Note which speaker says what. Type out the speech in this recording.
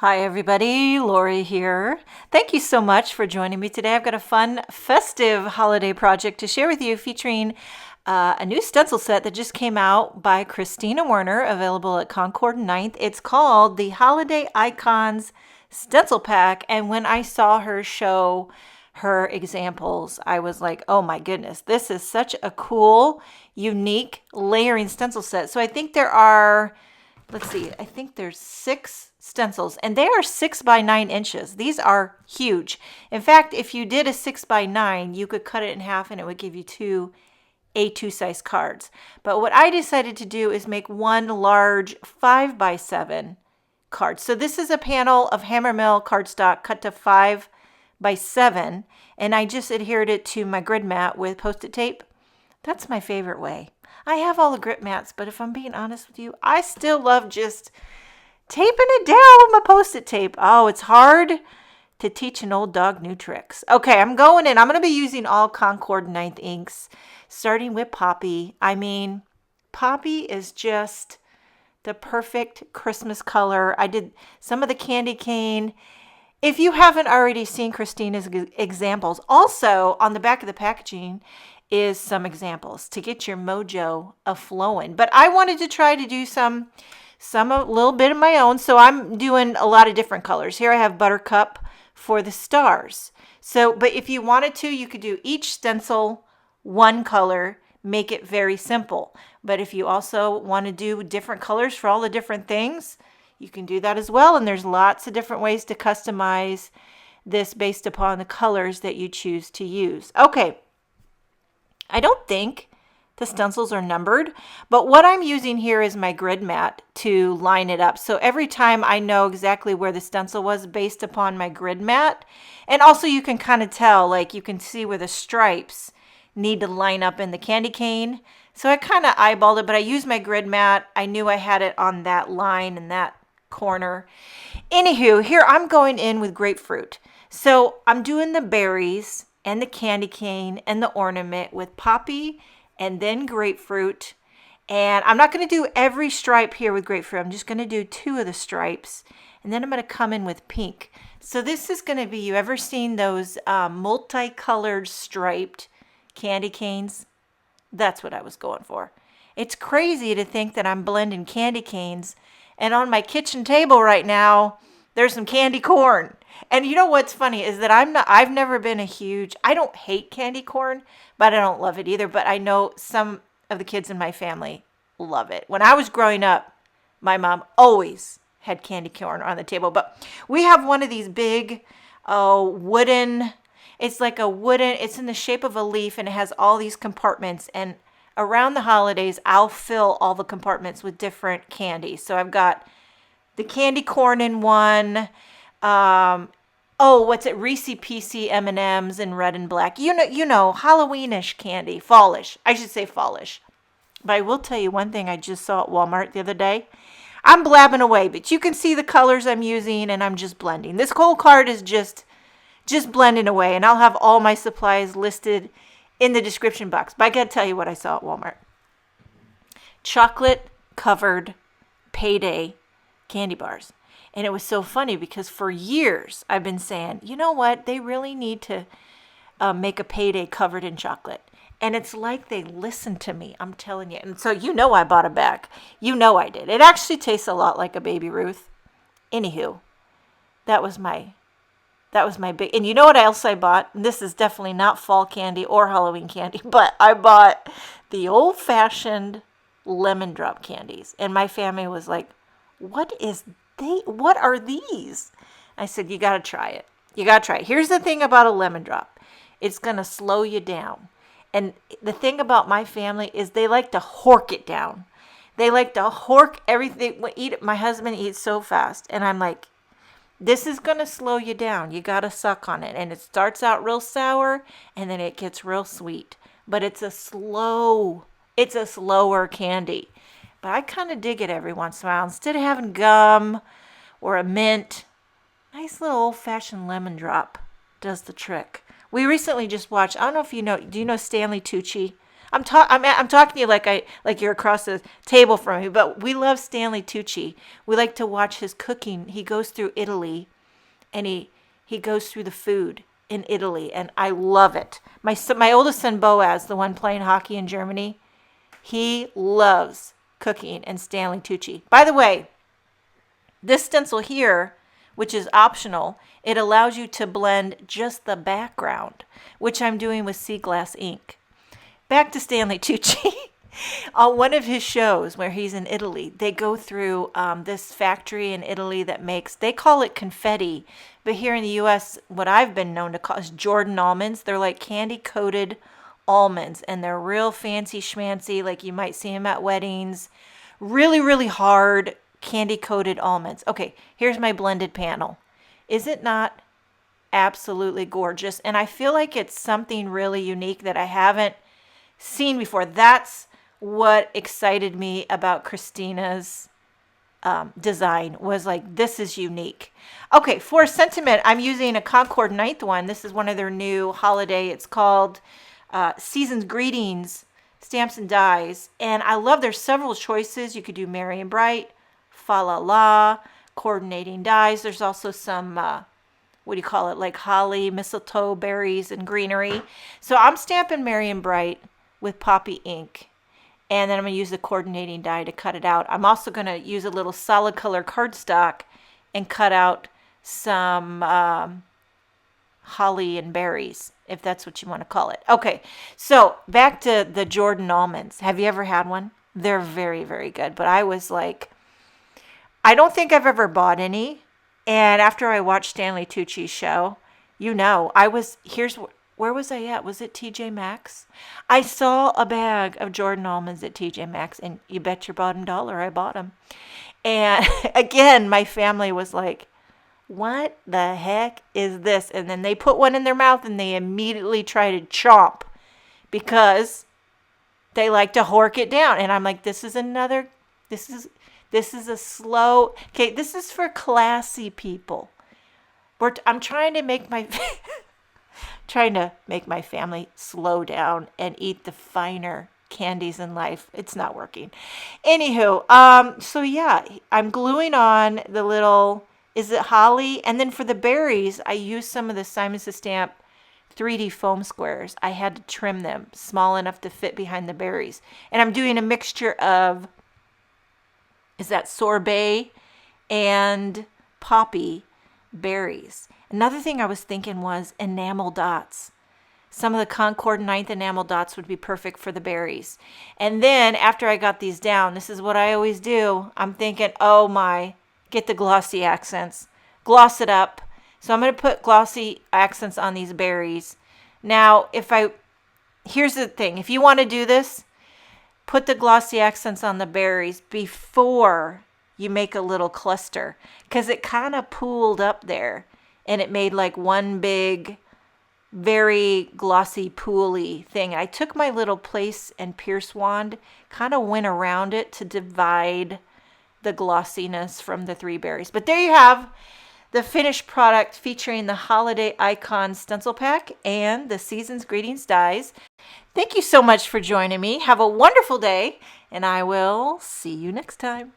Speaker 1: Hi everybody, Lori here. Thank you so much for joining me today. I've got a fun, festive holiday project to share with you featuring a new stencil set that just came out by Christina Werner, available at Concord 9th. It's called the Holiday Icons Stencil Pack, and when I saw her show her examples, I was like, oh my goodness, this is such a cool, unique layering stencil set. So I think there are, let's see, I think there's 6 stencils, and they are 6 by 9 inches. These are huge. In fact, if you did a 6 by 9, you could cut it in half and it would give you 2 A2 size cards. But what I decided to do is make one large 5 by 7 card. So this is a panel of Hammermill cardstock cut to 5 by 7, and I just adhered it to my grid mat with Post-it tape. That's my favorite way. I have all the grip mats, but if I'm being honest with you, I still love just taping it down with my Post-it tape. Oh, it's hard to teach an old dog new tricks. Okay, I'm going in. I'm going to be using all Concord 9th inks, starting with Poppy. I mean, Poppy is just the perfect Christmas color. I did some of the candy cane. If you haven't already seen Christina's examples, also on the back of the packaging is some examples to get your mojo a-flowing. But I wanted to try to do some a little bit of my own, so I'm doing a lot of different colors. Here I have Buttercup for the stars. So, but if you wanted to, you could do each stencil one color, make it very simple. But if you also want to do different colors for all the different things, you can do that as well. And there's lots of different ways to customize this based upon the colors that you choose to use. Okay. I don't think the stencils are numbered, but what I'm using here is my grid mat to line it up. So every time I know exactly where the stencil was based upon my grid mat. And also you can kind of tell, like you can see where the stripes need to line up in the candy cane. So I kind of eyeballed it, but I used my grid mat. I knew I had it on that line in that corner. Anywho, here I'm going in with Grapefruit. So I'm doing the berries and the candy cane and the ornament with Poppy and then Grapefruit. And I'm not going to do every stripe here with Grapefruit. I'm just going to do 2 of the stripes. And then I'm going to come in with pink. So this is going to be, you ever seen those multicolored striped candy canes? That's what I was going for. It's crazy to think that I'm blending candy canes. And on my kitchen table right now, there's some candy corn. And you know what's funny is that I've never been a huge, I don't hate candy corn, but I don't love it either. But I know some of the kids in my family love it. When I was growing up, my mom always had candy corn on the table. But we have one of these big wooden, it's like a wooden, it's in the shape of a leaf and it has all these compartments. And around the holidays, I'll fill all the compartments with different candies. So I've got the candy corn in one. What's it? Reese PC M&Ms in red and black. You know, Halloweenish candy, fallish. I should say fallish. But I will tell you one thing I just saw at Walmart the other day. I'm blabbing away, but you can see the colors I'm using and I'm just blending. This whole card is just blending away, and I'll have all my supplies listed in the description box. But I gotta tell you what I saw at Walmart. Chocolate covered Payday candy bars. And it was so funny because for years I've been saying, you know what, they really need to make a Payday covered in chocolate. And it's like they listened to me, I'm telling you. And so you know I bought it back. You know I did. It actually tastes a lot like a Baby Ruth. Anywho, that was my big, and you know what else I bought? And this is definitely not fall candy or Halloween candy, but I bought the old-fashioned lemon drop candies. And my family was like, what are these? I said, you got to try it. You got to try it. Here's the thing about a lemon drop. It's going to slow you down. And the thing about my family is they like to hork it down. They like to hork everything. My husband eats so fast. And I'm like, this is going to slow you down. You got to suck on it. And it starts out real sour and then it gets real sweet. But it's a slower candy. But I kind of dig it every once in a while. Instead of having gum or a mint, nice little old-fashioned lemon drop does the trick. We recently just watched, I don't know if you know, do you know Stanley Tucci? I'm talking to you like you're across the table from me, but we love Stanley Tucci. We like to watch his cooking. He goes through Italy, and he goes through the food in Italy, and I love it. My oldest son Boaz, the one playing hockey in Germany, he loves cooking and Stanley Tucci. By the way, this stencil here, which is optional, it allows you to blend just the background, which I'm doing with sea glass ink. Back to Stanley Tucci. On one of his shows where he's in Italy, they go through this factory in Italy that makes, they call it confetti, but here in the U.S., what I've been known to call is Jordan almonds. They're like candy-coated almonds, and they're real fancy schmancy, like you might see them at weddings. Really, really hard candy-coated almonds. Okay, here's my blended panel. Is it not absolutely gorgeous? And I feel like it's something really unique that I haven't seen before. That's what excited me about Christina's design, was like, this is unique. Okay, for sentiment, I'm using a Concord 9th one. This is one of their new holiday. It's called Season's Greetings Stamps and Dies. And I love there's several choices. You could do Merry and Bright, Fa La La, coordinating dies. There's also some, what do you call it, like holly, mistletoe, berries, and greenery. So I'm stamping Merry and Bright with poppy ink. And then I'm going to use the coordinating die to cut it out. I'm also going to use a little solid color cardstock and cut out some holly and berries, if that's what you want to call it. Okay, so back to the Jordan almonds. Have you ever had one? They're very, very good. But I was like, I don't think I've ever bought any. And after I watched Stanley Tucci's show, where was I at? Was it TJ Maxx? I saw a bag of Jordan almonds at TJ Maxx, and you bet your bottom dollar I bought them. And again, my family was like, what the heck is this? And then they put one in their mouth and they immediately try to chomp because they like to hork it down. And I'm like, this is a slow, okay, this is for classy people. I'm trying to make my family slow down and eat the finer candies in life. It's not working. Anywho, so yeah, I'm gluing on the little, is it holly? And then for the berries, I used some of the Simon Says Stamp 3D foam squares. I had to trim them small enough to fit behind the berries. And I'm doing a mixture of, is that sorbet and poppy berries. Another thing I was thinking was enamel dots. Some of the Concord 9th enamel dots would be perfect for the berries. And then after I got these down, this is what I always do. I'm thinking, oh my, get the glossy accents. Gloss it up. So I'm going to put glossy accents on these berries. Now, here's the thing. If you want to do this, put the glossy accents on the berries before you make a little cluster, because it kind of pooled up there and it made like one big, very glossy, pooly thing. I took my little place and pierce wand, kind of went around it to divide the glossiness from the three berries. But there you have the finished product featuring the Holiday Icon stencil pack and the Season's Greetings dies. Thank you so much for joining me. Have a wonderful day, and I will see you next time.